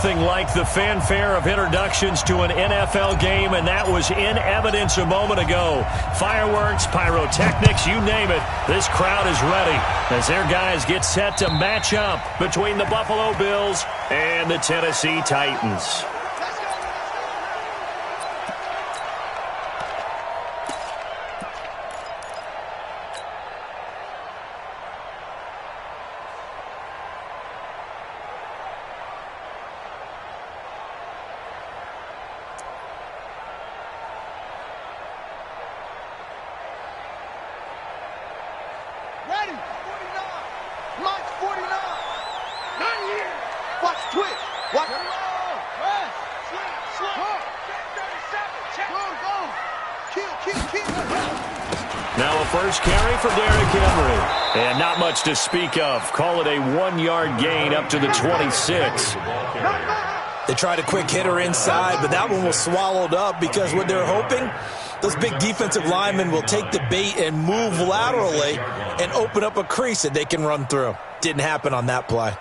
nothing like the fanfare of introductions to an NFL game, and that was in evidence a moment ago. Fireworks, pyrotechnics, you name it. This crowd is ready as their guys get set to match up between the Buffalo Bills and the Tennessee Titans. Now a first carry for Derrick Henry. And not much to speak of. Call it a 1-yard gain up to the 26. They tried a quick hitter inside, but that one was swallowed up because what they're hoping, those big defensive linemen will take the bait and move laterally and open up a crease that they can run through. Didn't happen on that play.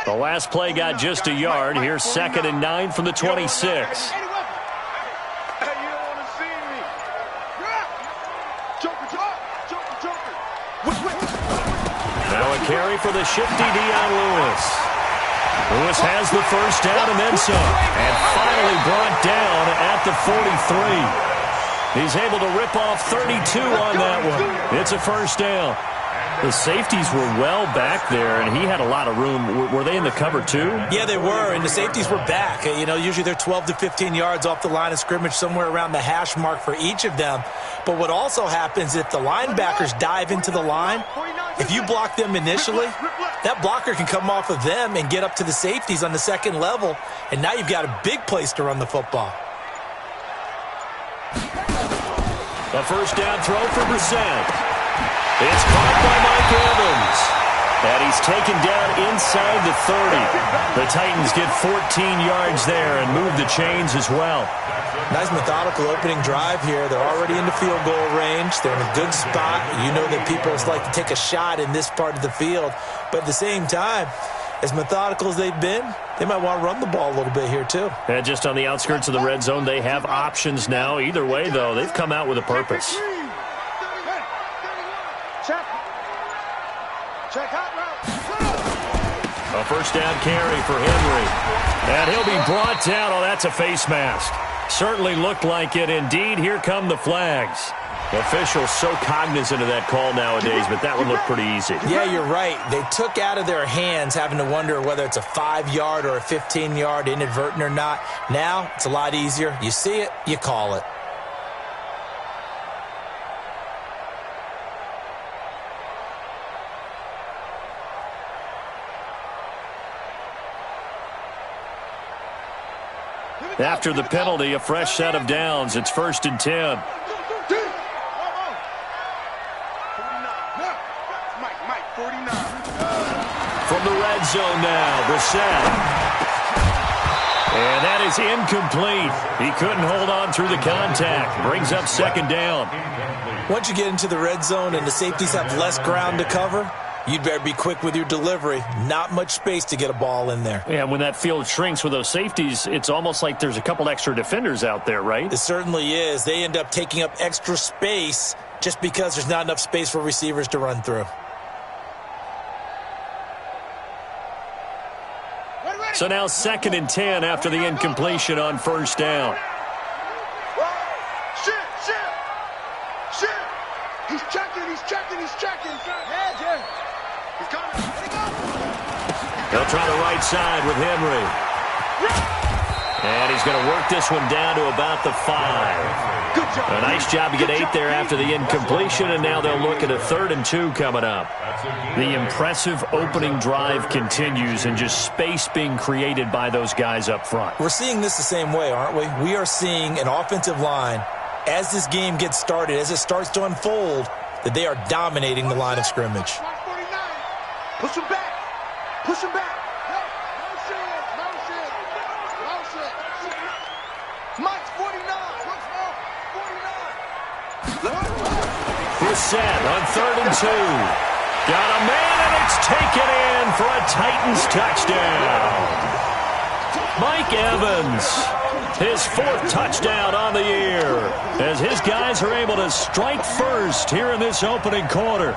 The last play got just a yard. Here's 2nd and 9 from the 26. Now a carry for the shifty Dion Lewis. Lewis has the first down and then some. And finally brought down at the 43. He's able to rip off 32 on that one. It's a first down. The safeties were well back there, and he had a lot of room. Were they in the cover, too? Yeah, they were, and the safeties were back. You know, usually they're 12 to 15 yards off the line of scrimmage, somewhere around the hash mark for each of them. But what also happens, if the linebackers dive into the line, if you block them initially, that blocker can come off of them and get up to the safeties on the second level, and now you've got a big place to run the football. A first down throw for Brissett. It's caught by Mike Evans. And he's taken down inside the 30. The Titans get 14 yards there and move the chains as well. Nice methodical opening drive here. They're already in the field goal range. They're in a good spot. You know that people like to take a shot in this part of the field. But at the same time, as methodical as they've been, they might want to run the ball a little bit here too. And just on the outskirts of the red zone, they have options now. Either way, though, they've come out with a purpose. A first down carry for Henry. And he'll be brought down. Oh, that's a face mask. Certainly looked like it. Indeed, here come the flags. Officials so cognizant of that call nowadays, but that one looked pretty easy. Yeah, you're right. They took out of their hands having to wonder whether it's a 5-yard or a 15-yard inadvertent or not. Now, it's a lot easier. You see it, you call it. After the penalty, a fresh set of downs. It's 1st and 10. From the red zone now, Brissett. And that is incomplete. He couldn't hold on through the contact. Brings up 2nd down. Once you get into the red zone and the safeties have less ground to cover, you'd better be quick with your delivery. Not much space to get a ball in there. Yeah, when that field shrinks with those safeties, it's almost like there's a couple extra defenders out there, right? It certainly is. They end up taking up extra space just because there's not enough space for receivers to run through. So now 2nd and 10 after the incompletion on 1st down. He's checking. He's coming. They'll try the right side with Henry. And he's going to work this one down to about the 5. Good job. A nice job to get 8 there after the incompletion, and now they'll look at a 3rd and 2 coming up. The impressive opening drive continues, and just space being created by those guys up front. We're seeing this the same way, aren't we? We are seeing an offensive line, as this game gets started, as it starts to unfold, that they are dominating the line of scrimmage. Push him back. Mike's 49. Looks 49. He's set on 3rd and 2. Got a man, and it's taken in for a Titans touchdown. Mike Evans, his 4th touchdown on the year, as his guys are able to strike first here in this opening quarter.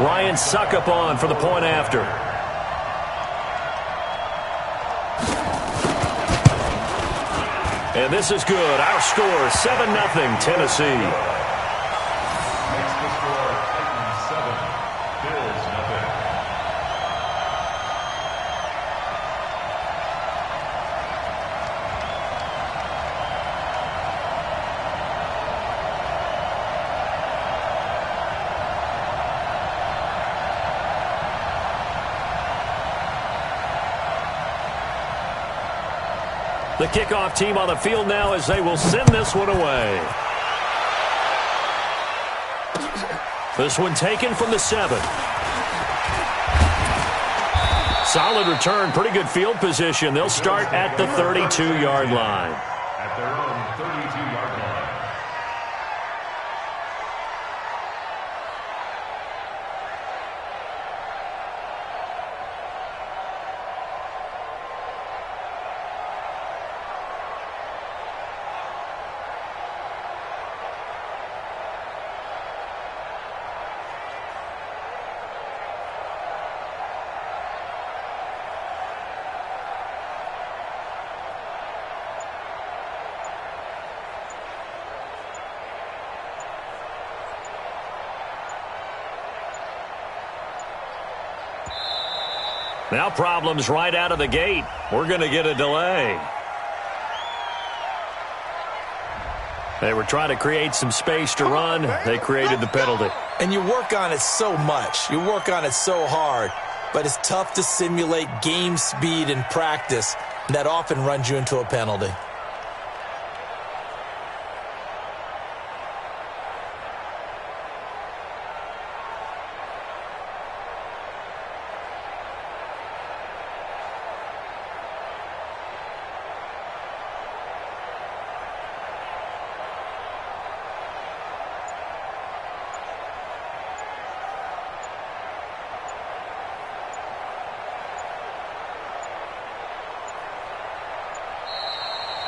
Ryan Suckup on for the point after. And this is good. Our score, 7-0 Tennessee. The kickoff team on the field now as they will send this one away. This one taken from the 7. Solid return, pretty good field position. They'll start at the 32-yard line. At their own 32-yard line. Now problems right out of the gate. We're going to get a delay. They were trying to create some space to run. They created the penalty. And you work on it so much. You work on it so hard. But it's tough to simulate game speed in practice. That often runs you into a penalty.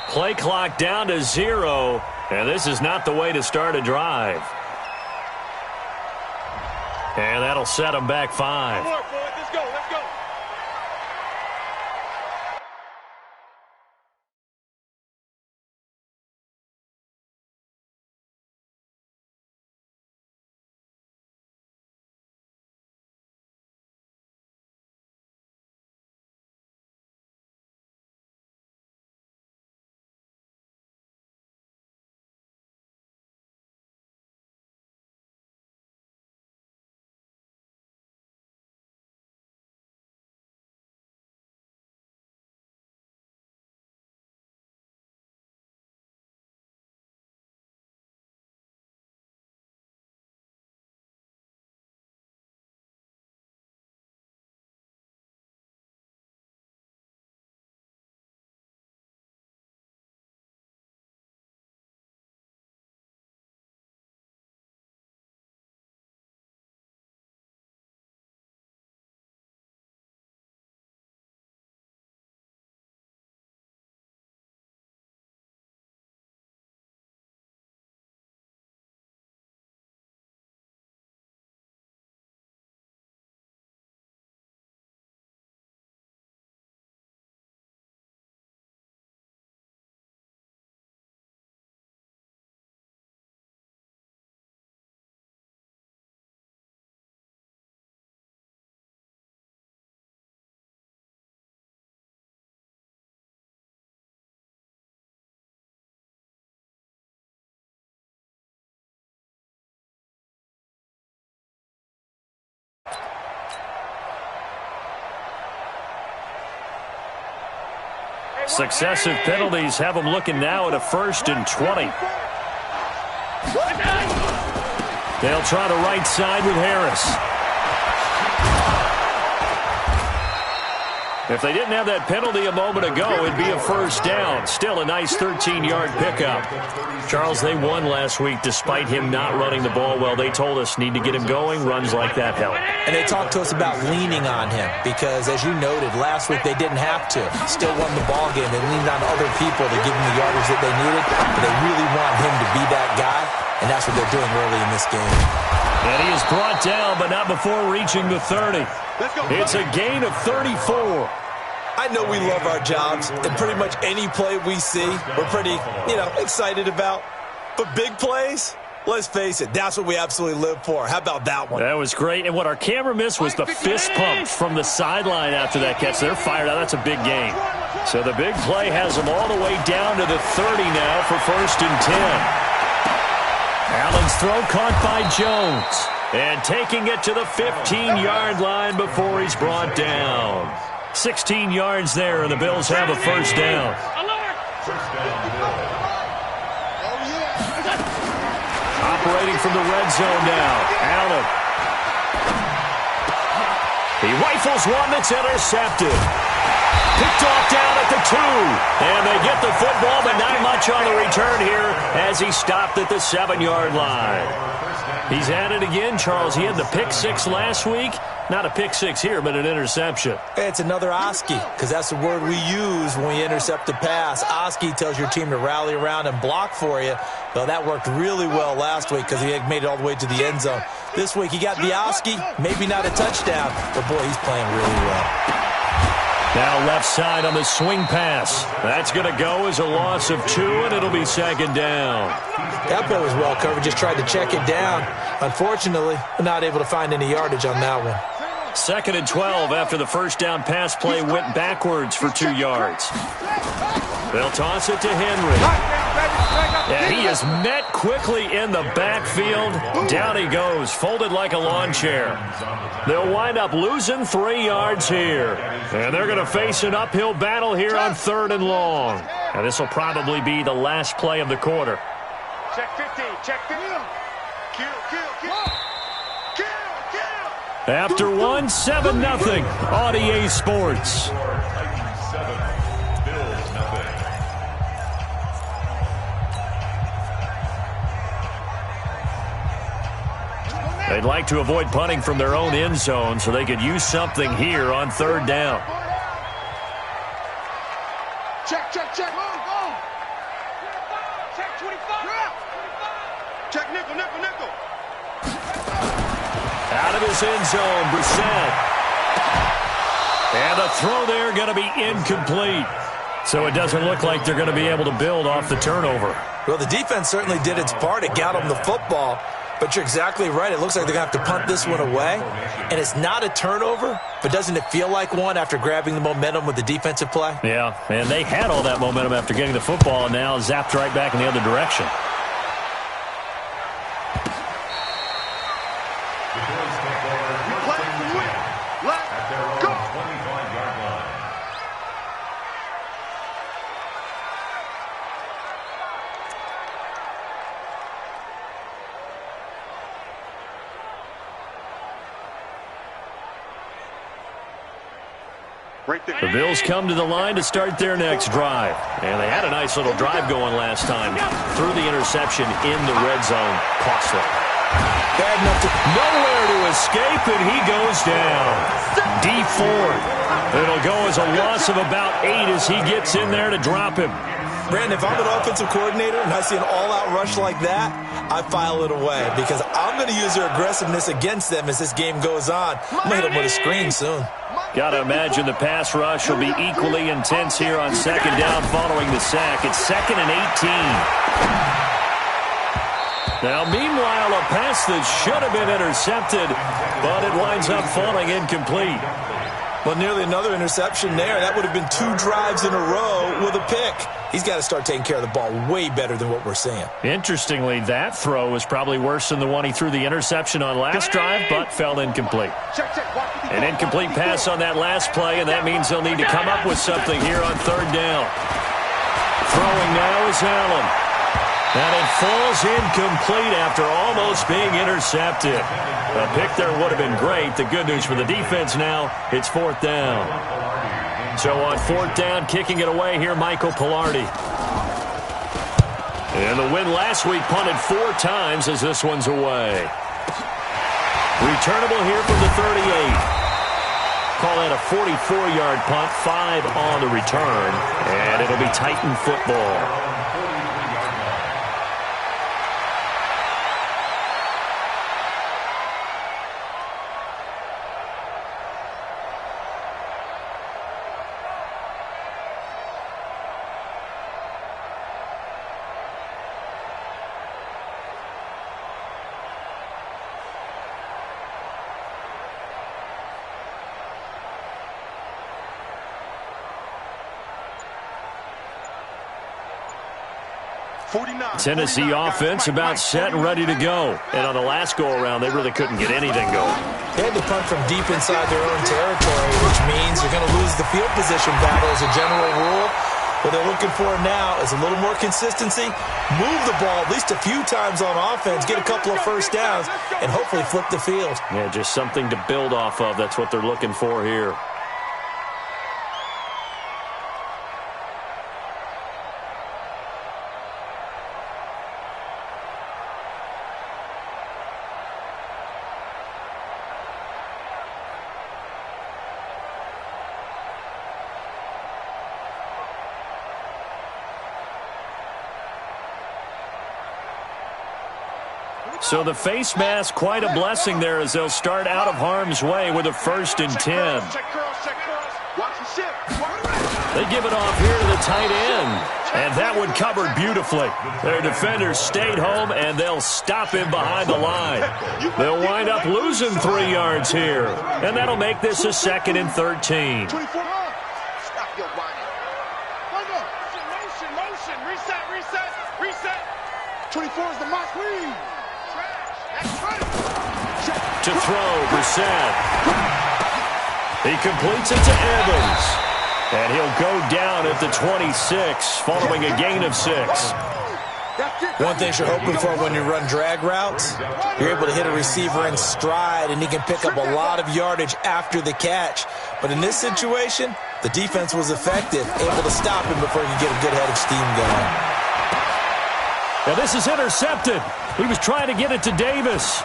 Play clock down to 0, and this is not the way to start a drive. And that'll set them back 5. Let's go, let's go. Successive penalties have them looking now at a 1st and 20. They'll try the right side with Harris. If they didn't have that penalty a moment ago, it'd be a first down. Still a nice 13-yard pickup. Charles, they won last week despite him not running the ball well. They told us need to get him going. Runs like that help. And they talked to us about leaning on him because, as you noted, last week they didn't have to. Still won the ball game. They leaned on other people to give him the yardage that they needed. But they really want him to be that guy, and that's what they're doing early in this game. And he is brought down, but not before reaching the 30. It's a gain of 34. I know we love our jobs, and pretty much any play we see, we're pretty, excited about. But big plays, let's face it, that's what we absolutely live for. How about that one? That was great. And what our camera missed was the fist pump from the sideline after that catch. They're fired out. That's a big gain. So the big play has them all the way down to the 30 now for 1st and 10. Allen's throw caught by Jones. And taking it to the 15-yard line before he's brought down. 16 yards there, and the Bills have a first down. Operating from the red zone now. Allen. He rifles one that's intercepted. Picked off down at the 2. And they get the football, but not much on the return here as he stopped at the 7-yard line. He's at it again, Charles. He had the pick 6 last week. Not a pick 6 here, but an interception. It's another Oski, because that's the word we use when we intercept a pass. Oski tells your team to rally around and block for you. Well, that worked really well last week because he had made it all the way to the end zone. This week he got the Oski, maybe not a touchdown, but boy, he's playing really well. Now left side on the swing pass. That's going to go as a loss of 2, and it'll be 2nd down. That play was well covered. Just tried to check it down. Unfortunately, we're not able to find any yardage on that one. 2nd and 12 after the first down pass play went backwards for 2 yards. They'll toss it to Henry. And he is met quickly in the backfield. Down he goes, folded like a lawn chair. They'll wind up losing 3 yards here. And they're going to face an uphill battle here on 3rd and long. And this will probably be the last play of the quarter. Check 15, check 15. Kill. After 1, 7-0. Audier Sports. They'd like to avoid punting from their own end zone so they could use something here on 3rd down. Check. Go. Check 25. Check nickel. Out of his end zone, Brissett. And a throw there going to be incomplete. So it doesn't look like they're going to be able to build off the turnover. Well, the defense certainly did its part. It got them the football. But you're exactly right. It looks like they're going to have to punt this one away. And it's not a turnover, but doesn't it feel like one after grabbing the momentum with the defensive play? Yeah, and they had all that momentum after getting the football and now zapped right back in the other direction. The Bills come to the line to start their next drive. And they had a nice little drive going last time. Threw the interception in the red zone. Costly. Bad enough to... Nowhere to escape, and he goes down. D Ford. It'll go as a loss of about 8 as he gets in there to drop him. Brandon, if I'm an offensive coordinator and I see an all-out rush like that, I file it away because I'm going to use their aggressiveness against them as this game goes on. I'm going to hit them with a screen soon. Got to imagine the pass rush will be equally intense here on 2nd down following the sack. It's 2nd and 18. Now, meanwhile, a pass that should have been intercepted, but it winds up falling incomplete. Well, nearly another interception there. That would have been 2 drives in a row with a pick. He's got to start taking care of the ball way better than what we're seeing. Interestingly, that throw was probably worse than the one he threw the interception on last drive, but fell incomplete. An incomplete pass on that last play, and that means they'll need to come up with something here on 3rd down. Throwing now is Allen. And it falls incomplete after almost being intercepted. A pick there would have been great. The good news for the defense now, it's 4th down. So on fourth down, kicking it away here, Michael Pilardi. And the win last week punted 4 times as this one's away. Returnable here from the 38. Call that a 44-yard punt, 5 on the return, and it'll be Titan football. Tennessee offense about set and ready to go. And on the last go-around, they really couldn't get anything going. They had to punt from deep inside their own territory, which means you're going to lose the field position battle as a general rule. What they're looking for now is a little more consistency, move the ball at least a few times on offense, get a couple of first downs, and hopefully flip the field. Yeah, just something to build off of. That's what they're looking for here. So the face mask, quite a blessing there as they'll start out of harm's way with a 1st and 10. They give it off here to the tight end. And that one covered beautifully. Their defenders stayed home, and they'll stop him behind the line. They'll wind up losing 3 yards here. And that'll make this a 2nd and 13. Stop your whining. Motion. Reset. 24 is the mark, please. To throw, Brissett. He completes it to Evans. And he'll go down at the 26, following a gain of 6. One thing you're hoping for when you run drag routes, you're able to hit a receiver in stride, and he can pick up a lot of yardage after the catch. But in this situation, the defense was effective, able to stop him before he could get a good head of steam going. Now this is intercepted. He was trying to get it to Davis.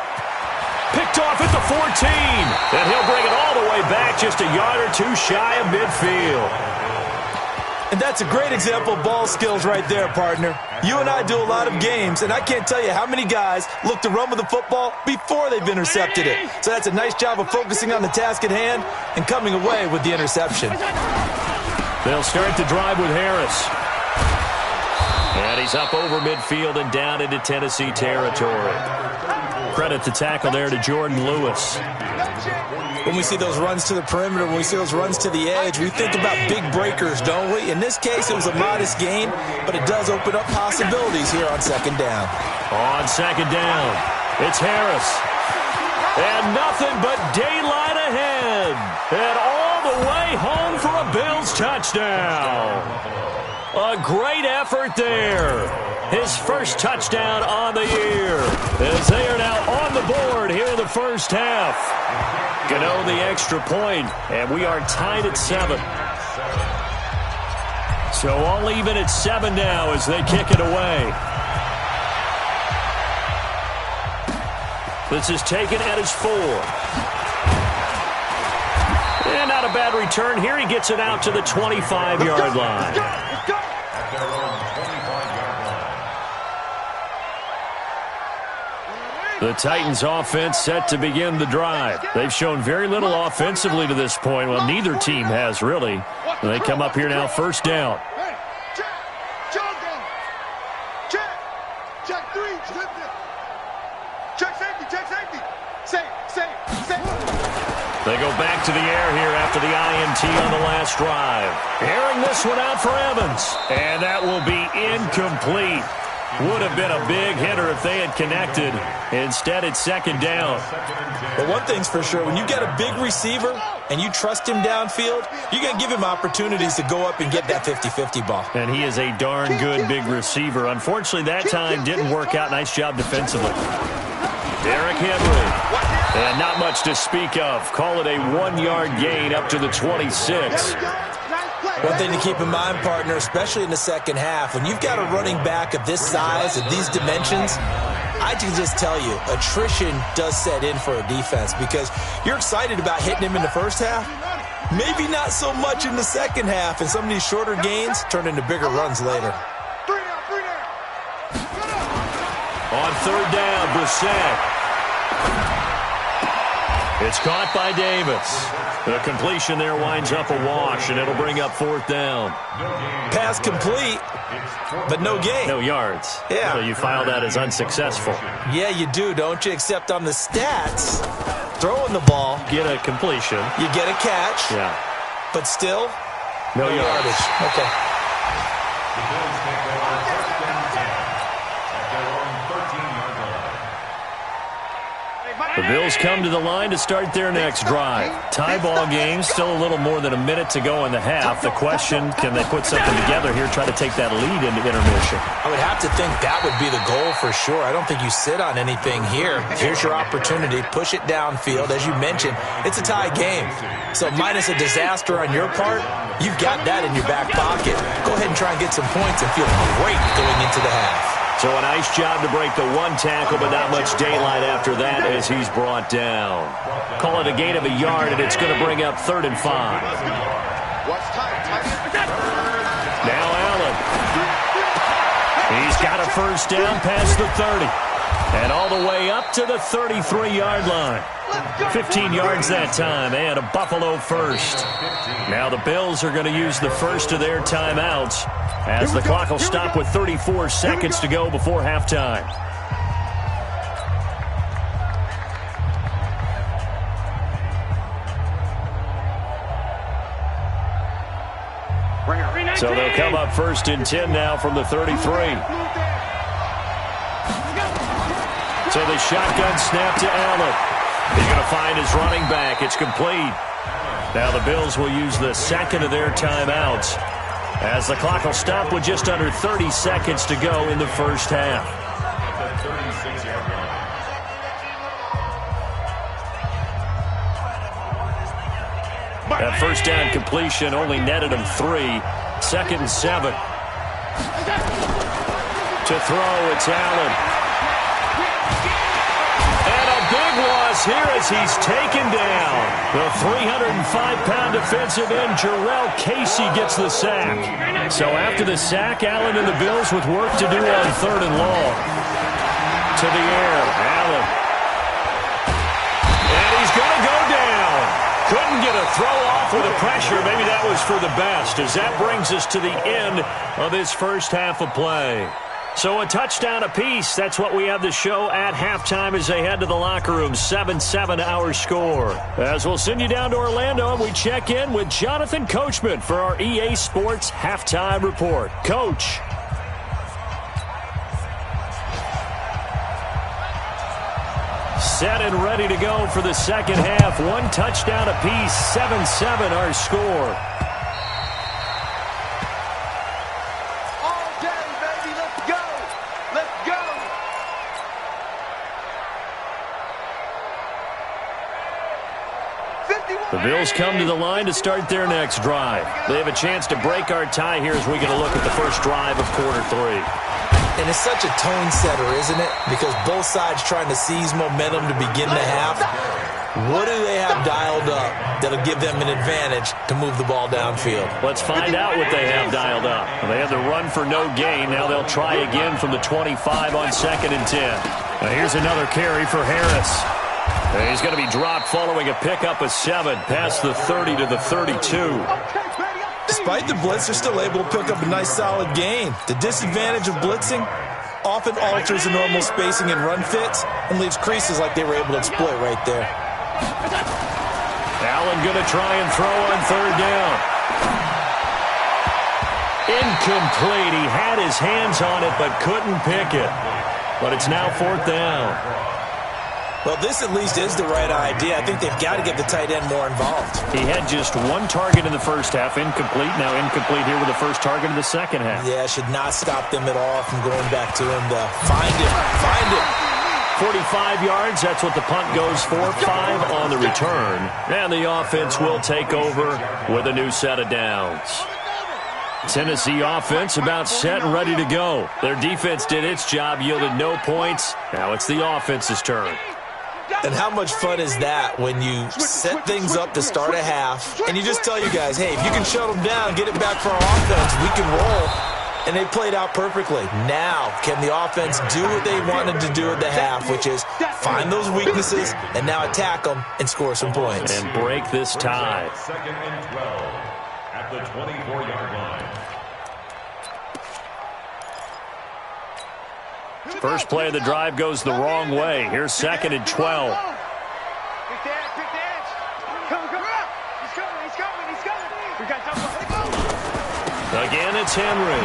Picked off at the 14. And he'll bring it all the way back just a yard or 2 shy of midfield. And that's a great example of ball skills right there, partner. You and I do a lot of games, and I can't tell you how many guys look to run with the football before they've intercepted it. So that's a nice job of focusing on the task at hand and coming away with the interception. They'll start the drive with Harris. And he's up over midfield and down into Tennessee territory. Credit the tackle there to Jordan Lewis. When we see those runs to the perimeter, when we see those runs to the edge, we think about big breakers, don't we? In this case, it was a modest gain, but it does open up possibilities here on 2nd down. On 2nd down, it's Harris. And nothing but daylight ahead. And all the way home for a Bills touchdown. A great effort there. His first touchdown on the year. As they are now on the board here in the first half. Gano the extra point, and we are tied at 7. So all even at 7 now as they kick it away. This is taken at his 4. And not a bad return here. He gets it out to the 25-yard line. The Titans offense set to begin the drive. They've shown very little offensively to this point. Well, neither team has really. They come up here now 1st down. Check 3. Check safety. Safe. They go back to the air here after the INT on the last drive. Airing this one out for Evans. And that will be incomplete. Would have been a big hitter if they had connected. Instead, it's 2nd down. But one thing's for sure, when you get a big receiver and you trust him downfield, you're going to give him opportunities to go up and get that 50-50 ball. And he is a darn good big receiver. Unfortunately, that time didn't work out. Nice job defensively. Derrick Henry. And not much to speak of. Call it a 1-yard gain up to the 26. One thing to keep in mind, partner, especially in the second half, when you've got a running back of this size, of these dimensions, I can just tell you, attrition does set in for a defense because you're excited about hitting him in the first half. Maybe not so much in the second half, and some of these shorter gains turn into bigger runs later. On third down, Brissett. It's caught by Davis. The completion there winds up a wash, and it'll bring up fourth down. Pass complete, but no gain. No yards. Yeah. So you file that as unsuccessful. Yeah, you do, don't you? Except on the stats, throwing the ball. Get a completion. You get a catch. Yeah. But still, no yardage. Okay. The Bills come to the line to start their next drive. Tie ball game, still a little more than a minute to go in the half. The question, can they put something together here, try to take that lead into intermission? I would have to think that would be the goal for sure. I don't think you sit on anything here. Here's your opportunity. Push it downfield. As you mentioned, it's a tie game. So minus a disaster on your part, you've got that in your back pocket. Go ahead and try and get some points and feel great going into the half. So a nice job to break the one tackle, but not much daylight after that as he's brought down. Call it a gain of a yard, and it's going to bring up 3rd and 5. Now Allen. He's got a first down past the 30. And all the way up to the 33-yard line. 15 yards that time, and a Buffalo first. Now the Bills are going to use the first of their timeouts as the clock will stop with 34 seconds to go before halftime. So they'll come up 1st and 10 now from the 33. So the shotgun snap to Allen. He's going to find his running back. It's complete. Now the Bills will use the second of their timeouts as the clock will stop with just under 30 seconds to go in the first half. That first down completion only netted him 3. 2nd and 7. To throw, it's Allen. Loss here as he's taken down. The 305-pound defensive end, Jarrell Casey, gets the sack. So after the sack, Allen and the Bills with work to do on 3rd and long. To the air, Allen. And he's going to go down. Couldn't get a throw off with the pressure. Maybe that was for the best, as that brings us to the end of this first half of play. So a touchdown apiece. That's what we have to show at halftime as they head to the locker room. 7-7 our score. As we'll send you down to Orlando, and we check in with Jonathan Coachman for our EA Sports Halftime Report. Coach. Set and ready to go for the second half. One touchdown apiece. 7-7 our score. The Bills come to the line to start their next drive. They have a chance to break our tie here as we get a look at the first drive of quarter 3. And it's such a tone setter, isn't it? Because both sides trying to seize momentum to begin the half. What do they have dialed up that'll give them an advantage to move the ball downfield? Let's find out what they have dialed up. They had the run for no gain. Now they'll try again from the 25 on 2nd and 10. Now here's another carry for Harris. He's going to be dropped following a pickup of 7 past the 30 to the 32. Despite the blitz, they're still able to pick up a nice solid gain. The disadvantage of blitzing often alters the normal spacing and run fits and leaves creases like they were able to exploit right there. Allen going to try and throw on 3rd down. Incomplete. He had his hands on it but couldn't pick it. But it's now 4th down. Well, this at least is the right idea. I think they've got to get the tight end more involved. He had just 1 target in the first half, incomplete. Now incomplete here with the first target of the second half. Yeah, should not stop them at all from going back to him to find him. 45 yards, that's what the punt goes for. 5 on the return. And the offense will take over with a new set of downs. Tennessee offense about set and ready to go. Their defense did its job, yielded no points. Now it's the offense's turn. And how much fun is that when you set things up to start a half and you just tell you guys, hey, if you can shut them down, get it back for our offense, we can roll. And they played out perfectly. Now, can the offense do what they wanted to do at the half, which is find those weaknesses and now attack them and score some points. And break this tie. 2nd and 12 at the 24-yard line. First play of the drive goes the wrong way. Here's 2nd and 12. Again, it's Henry.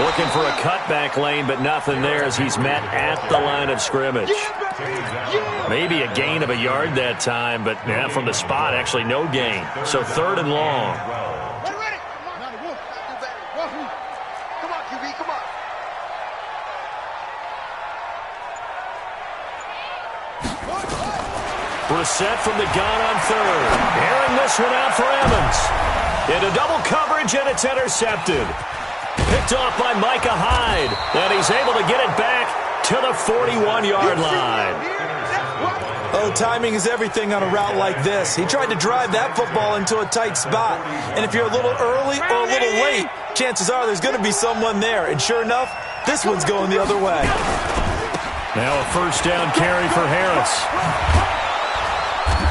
Looking for a cutback lane, but nothing there as he's met at the line of scrimmage. Maybe a gain of a yard that time, but yeah, from the spot, actually no gain. So 3rd and long. Brissett from the gun on 3rd. Airing this one out for Evans. Into double coverage, and it's intercepted. Picked off by Micah Hyde. And he's able to get it back to the 41-yard line. Oh, timing is everything on a route like this. He tried to drive that football into a tight spot. And if you're a little early or a little late, chances are there's going to be someone there. And sure enough, this one's going the other way. Now a first down carry for Harris.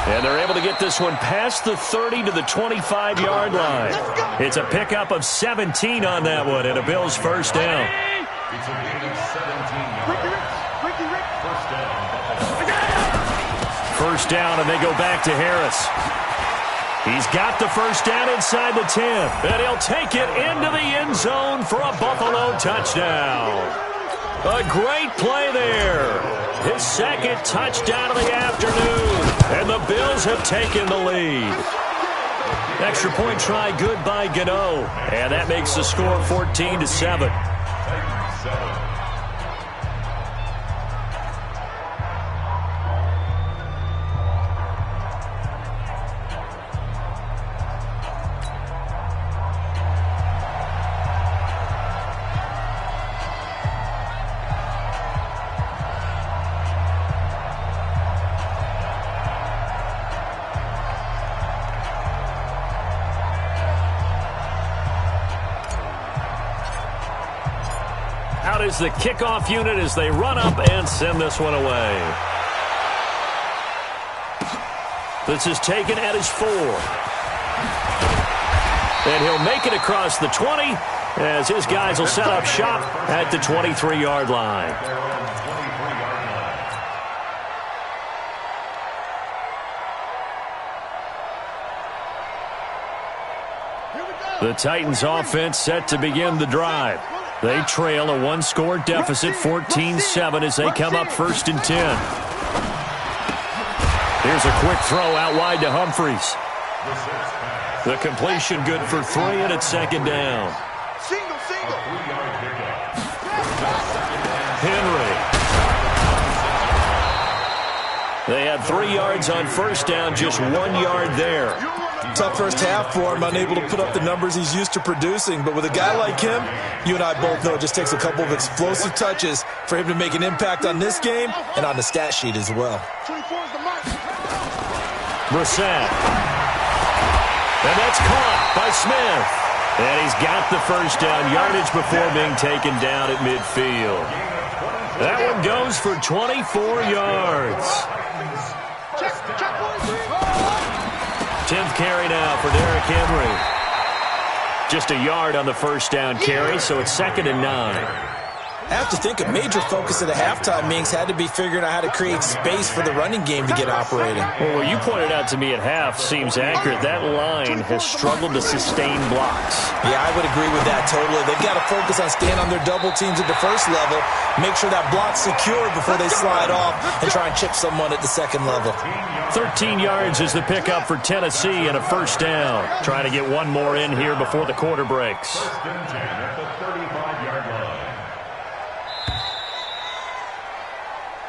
And they're able to get this one past the 30 to the 25-yard line. It's a pickup of 17 on that one, and a Bills first down. First down, and they go back to Harris. He's got the first down inside the 10, and he'll take it into the end zone for a Buffalo touchdown. A great play there. His 2nd touchdown of the afternoon. And the Bills have taken the lead. Extra point try good by Gano. And that makes the score 14-7. Out is the kickoff unit as they run up and send this one away. This is taken at his 4. And he'll make it across the 20 as his guys will set up shop at the 23-yard line. The Titans offense set to begin the drive. They trail a 1-score deficit, 14-7, as they come up 1st and 10. Here's a quick throw out wide to Humphries. The completion good for 3, and it's 2nd down. Henry. They had 3 yards on first down, just 1 yard there. Tough first half for him, unable to put up the numbers he's used to producing. But with a guy like him, you and I both know it just takes a couple of explosive touches for him to make an impact on this game and on the stat sheet as well. Brissett. And that's caught by Smith. And he's got the first down yardage before being taken down at midfield. That one goes for 24 yards. 10th carry now for Derrick Henry. Just a yard on the first down carry, so it's 2nd and 9. I have to think a major focus of the halftime meetings had to be figuring out how to create space for the running game to get operating. Well, what you pointed out to me at half seems accurate. That line has struggled to sustain blocks. Yeah, I would agree with that totally. They've got to focus on staying on their double teams at the first level, make sure that block's secured before they slide off and try and chip someone at the second level. 13 yards is the pickup for Tennessee and a first down. Trying to get one more in here before the quarter breaks.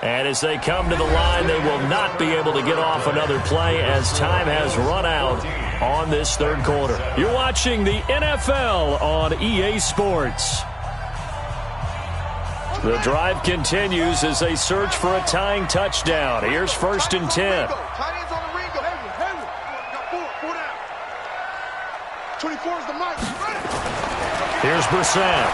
And as they come to the line, they will not be able to get off another play as time has run out on this third quarter. You're watching the NFL on EA Sports. The drive continues as they search for a tying touchdown. Here's 1st and 10. 24 is the mic. Here's Brissett.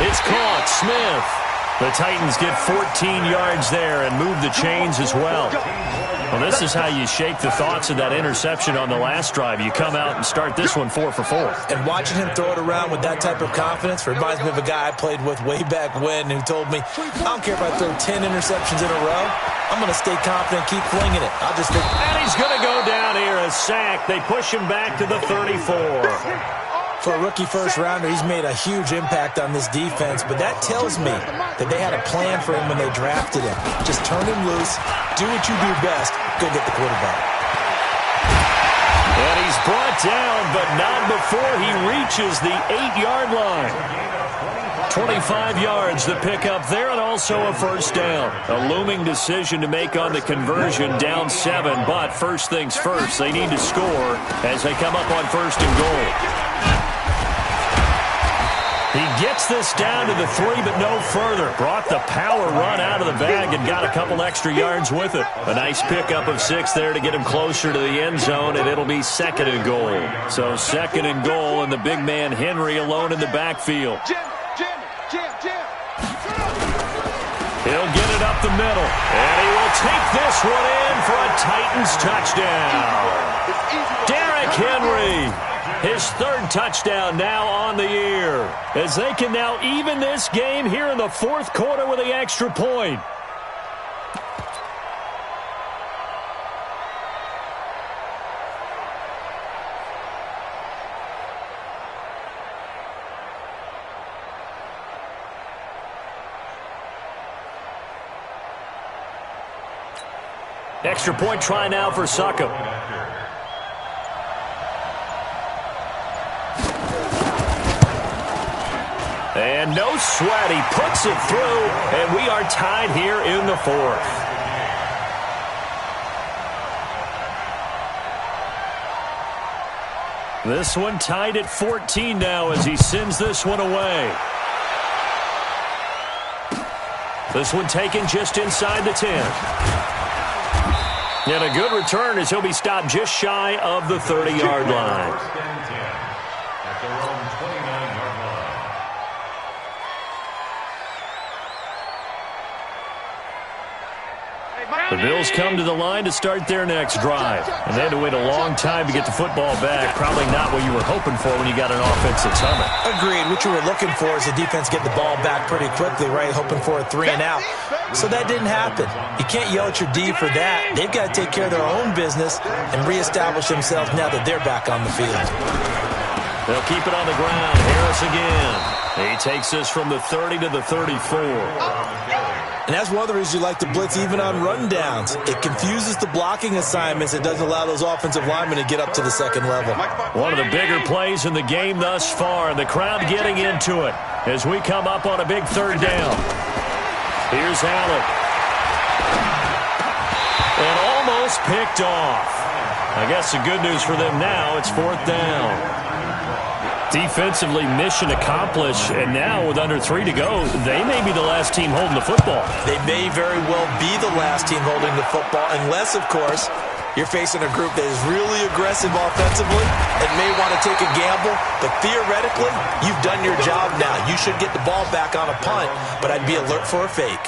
It's caught. Smith. The Titans get 14 yards there and move the chains as well. Well, this is how you shake the thoughts of that interception on the last drive. You come out and start this one 4 for 4. And watching him throw it around with that type of confidence reminds me of a guy I played with way back when who told me, I don't care if I throw 10 interceptions in a row. I'm going to stay confident, keep flinging it. I'll just think. And he's going to go down here, a sack. They push him back to the 34. For a rookie first-rounder, he's made a huge impact on this defense, but that tells me that they had a plan for him when they drafted him. Just turn him loose, do what you do best, go get the quarterback. And he's brought down, but not before he reaches the 8-yard line. 25 yards to pick up there, and also a first down. A looming decision to make on the conversion, down 7, but first things first, they need to score as they come up on 1st and goal. He gets this down to the 3, but no further. Brought the power run out of the bag and got a couple extra yards with it. A nice pickup of 6 there to get him closer to the end zone, and it'll be 2nd and goal. So 2nd and goal, and the big man Henry alone in the backfield. He'll get it up the middle, and he will take this one in for a Titans touchdown. Derrick Henry. His 3rd touchdown now on the year, as they can now even this game here in the 4th quarter with the extra point. Extra point try now for Succop. And no sweat, he puts it through, and we are tied here in the 4th. This one tied at 14 now as he sends this one away. This one taken just inside the 10. And a good return as he'll be stopped just shy of the 30-yard line. The Bills come to the line to start their next drive. And they had to wait a long time to get the football back. Probably not what you were hoping for when you got an offense that's humming. Agreed. What you were looking for is the defense get the ball back pretty quickly, right? Hoping for a 3 and out. So that didn't happen. You can't yell at your D for that. They've got to take care of their own business and reestablish themselves now that they're back on the field. They'll keep it on the ground. Harris again. He takes this from the 30 to the 34. And that's one of the reasons you like to blitz even on rundowns. It confuses the blocking assignments. It doesn't allow those offensive linemen to get up to the 2nd level. One of the bigger plays in the game thus far. The crowd getting into it as we come up on a big 3rd down. Here's Allen. And almost picked off. I guess the good news for them now, it's 4th down. Defensively, mission accomplished, and now with under 3 to go, they may be the last team holding the football. They may very well be the last team holding the football, unless, of course, you're facing a group that is really aggressive offensively and may want to take a gamble. But theoretically, you've done your job now. You should get the ball back on a punt, but I'd be alert for a fake.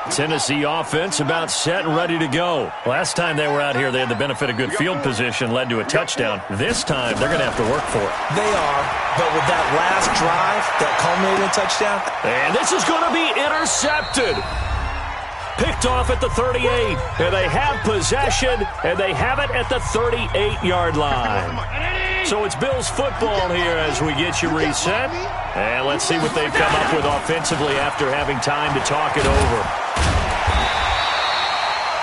Tennessee offense about set and ready to go. Last time they were out here, they had the benefit of good field position, led to a touchdown. This time, they're going to have to work for it. They are, but with that last drive, that culminating touchdown. And this is going to be intercepted. Picked off at the 38. And they have possession, and they have it at the 38-yard line. So it's Bills football here as we get you reset. And let's see what they've come up with offensively after having time to talk it over.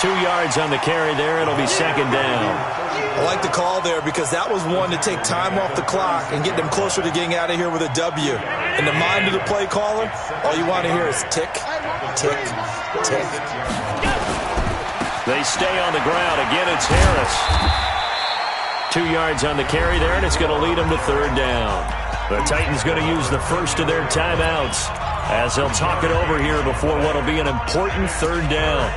2 yards on the carry there. It'll be second down. I like the call there because that was one to take time off the clock and get them closer to getting out of here with a W. In the mind of the play caller, all you want to hear is tick, tick, tick. They stay on the ground. Again, it's Harris. 2 yards on the carry there, and it's going to lead them to third down. The Titans going to use the first of their timeouts as they'll talk it over here before what will be an important third down.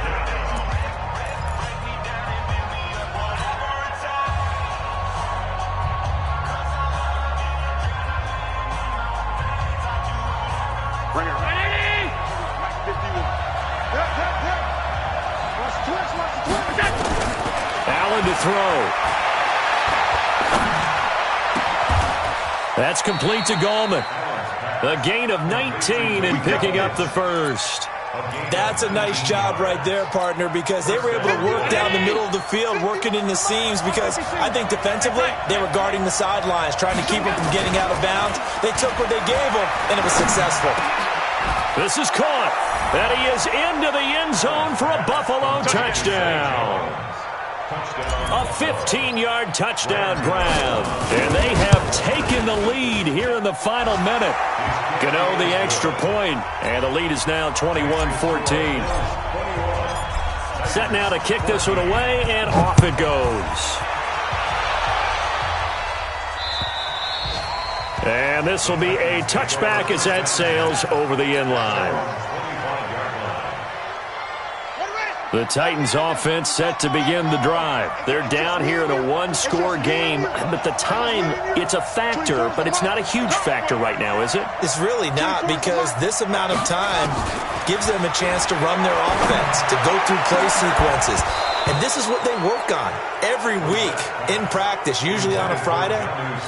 Allen to throw. That's complete to Gallman. A gain of 19 and picking up the first. That's a nice job right there, partner, because they were able to work down the middle of the field, working in the seams, because I think defensively they were guarding the sidelines, trying to keep them from getting out of bounds. They took what they gave them, and it was successful. This is caught, and he is into the end zone for a Buffalo touchdown. A 15-yard touchdown grab. And they have taken the lead here in the final minute. Gano the extra point, and the lead is now 21-14. Set now to kick this one away, and off it goes. And this will be a touchback as that sails over the end line. The Titans offense set to begin the drive. They're down here in a one-score game, but the time, it's a factor, but it's not a huge factor right now, is it? It's really not, because this amount of time gives them a chance to run their offense, to go through play sequences. And this is what they work on every week in practice, usually on a Friday.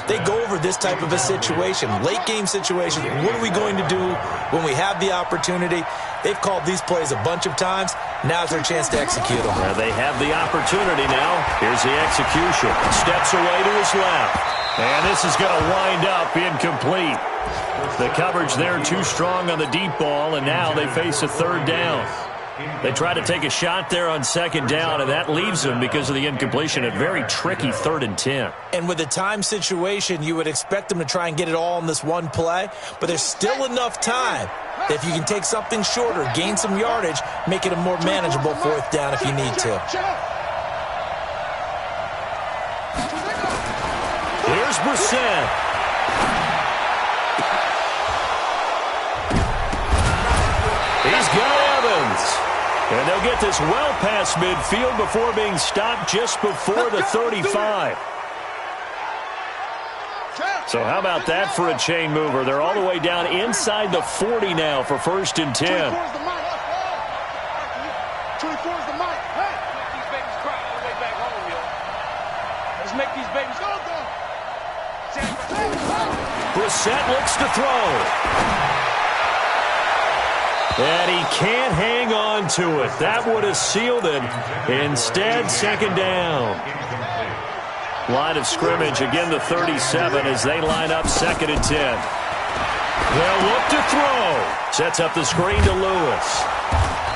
They go over this type of a situation, late-game situation. What are we going to do when we have the opportunity? They've called these plays a bunch of times. Now's their chance to execute them. Well, they have the opportunity now. Here's the execution. Steps away to his left. And this is going to wind up incomplete. The coverage there too strong on the deep ball, and now they face a third down. They try to take a shot there on second down, and that leaves them, because of the incompletion, a very tricky 3rd and 10. And with the time situation, you would expect them to try and get it all in this one play, but there's still enough time that if you can take something shorter, gain some yardage, make it a more manageable 4th down if you need to. Here's Brissett. He's got Evans. And they'll get this well past midfield before being stopped just before the 35. So how about that for a chain mover? They're all the way down inside the 40 now for 1st and 10. 24's the mic. Hey! These babies cry all the way back home, yo. Let's make these babies go. Brissett looks to throw. And he can't hang on to it. That would have sealed it. Instead, second down. Line of scrimmage, again the 37 as they line up 2nd and 10. They'll look to throw. Sets up the screen to Lewis.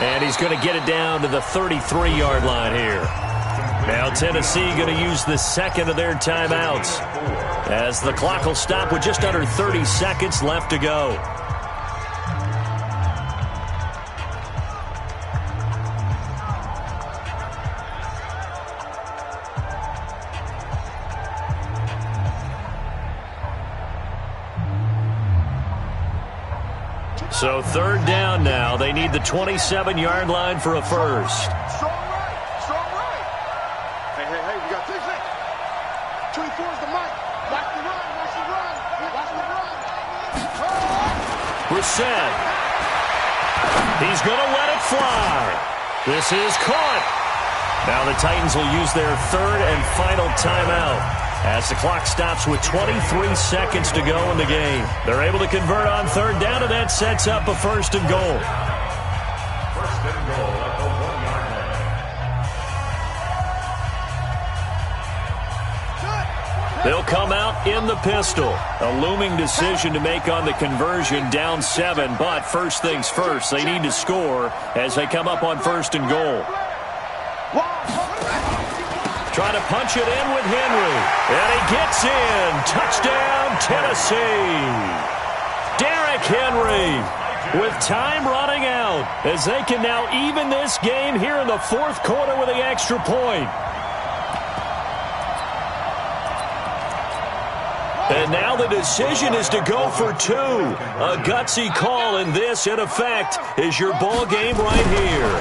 And he's going to get it down to the 33-yard line here. Now Tennessee going to use the 2nd of their timeouts, as the clock will stop with just under 30 seconds left to go. So 3rd down now. They need the 27-yard line for a first. Strong right. Hey, we got this. 24's the mic. Watch the run. Brissett. He's going to let it fly. This is caught. Now the Titans will use their 3rd and final timeout, as the clock stops with 23 seconds to go in the game. They're able to convert on 3rd down, and that sets up a 1st and goal. 1st and goal at the 1-yard line. They'll come out in the pistol. A looming decision to make on the conversion, down 7. But first things first, they need to score as they come up on 1st and goal. Trying to punch it in with Henry. And he gets in. Touchdown, Tennessee. Derrick Henry with time running out as they can now even this game here in the fourth quarter with the extra point. And now the decision is to go for two. A gutsy call, and this, in effect, is your ball game right here.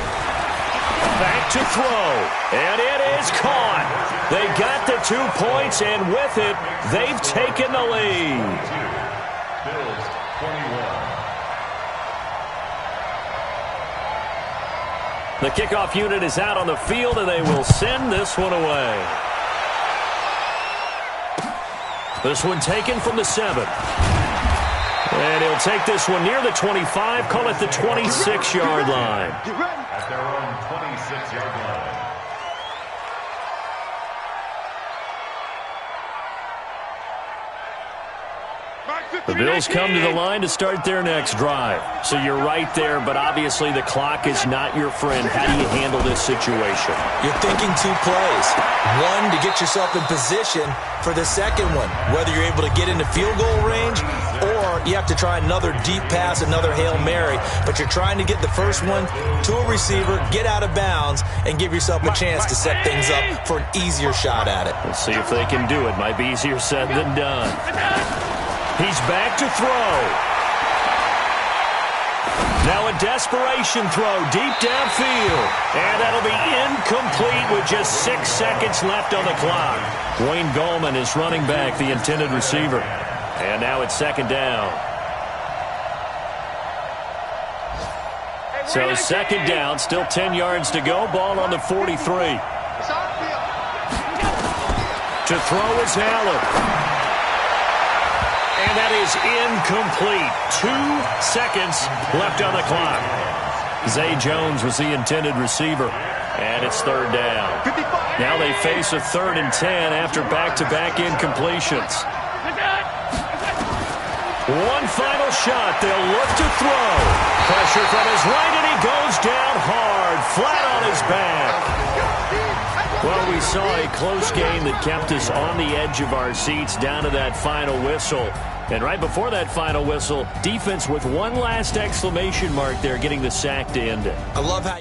Back to throw, and it is caught. They got the 2 points, and with it, they've taken the lead. The kickoff unit is out on the field, and they will send this one away. This one taken from the 7. And he'll take this one near the 25, call it the 26-yard line. At their own 26-yard line. The Bills come to the line to start their next drive. So you're right there, but obviously the clock is not your friend. How do you handle this situation? You're thinking 2 plays. One, to get yourself in position for the second one, whether you're able to get into field goal range or you have to try another deep pass, another Hail Mary. But you're trying to get the first one to a receiver, get out of bounds, and give yourself a chance to set things up for an easier shot at it. We'll see if they can do it. Might be easier said than done. He's back to throw. Now a desperation throw deep downfield. And that'll be incomplete with just 6 seconds left on the clock. Wayne Gallman is running back, the intended receiver. And now it's second down. So second down, still 10 yards to go. Ball on the 43. To throw is Allen. And that is incomplete. 2 seconds left on the clock. Zay Jones was the intended receiver. And it's third down. Now they face a 3rd and 10 after back-to-back incompletions. One final shot. They'll look to throw. Pressure from his right, and he goes down hard, flat on his back. Well, we saw a close game that kept us on the edge of our seats down to that final whistle. And right before that final whistle, defense with one last exclamation mark there, getting the sack to end it. I love how